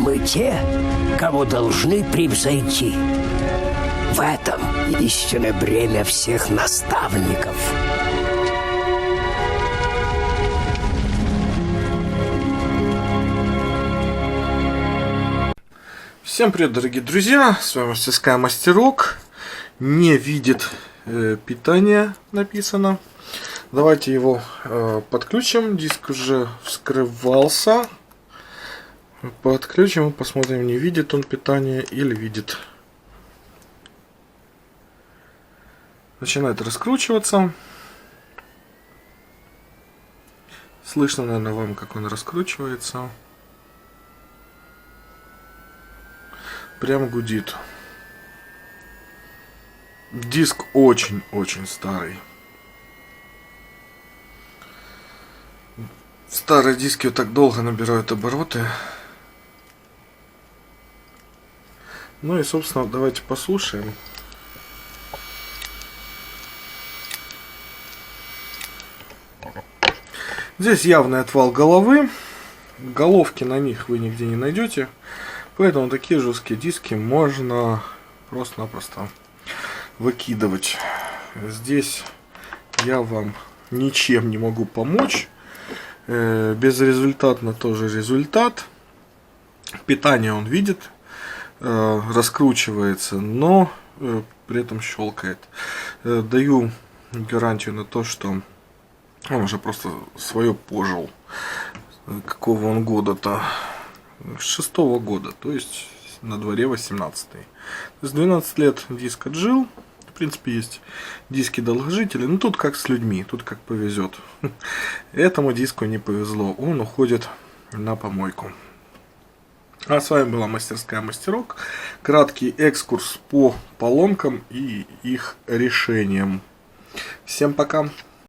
Мы те, кого должны превзойти. В этом истинное бремя всех наставников. Всем привет, дорогие друзья, с вами мастерская Мастерок. Не видит питания написано. Давайте его подключим. Диск уже вскрывался. Подключим и посмотрим, не видит он питание или видит. Начинает раскручиваться. Слышно, наверное, вам, как он раскручивается. Прям гудит. Диск очень-очень старый. Старые диски вот так долго набирают обороты. Ну и, собственно, давайте послушаем. Здесь явный отвал головы. Головки на них вы нигде не найдете. Поэтому такие жесткие диски можно просто-напросто выкидывать. Здесь я вам ничем не могу помочь. Безрезультатно тоже результат. Питание он видит, раскручивается, но при этом щелкает. Даю гарантию на то, что он уже просто свое пожил. Какого он года-то? 6-го года, то есть на дворе 18-й. То есть 12 лет диск отжил. В принципе, есть диски долгожители. Но тут как с людьми, тут как повезет. Этому диску не повезло. Он уходит на помойку. А с вами была мастерская Мастерок. Краткий экскурс по поломкам и их решениям. Всем пока.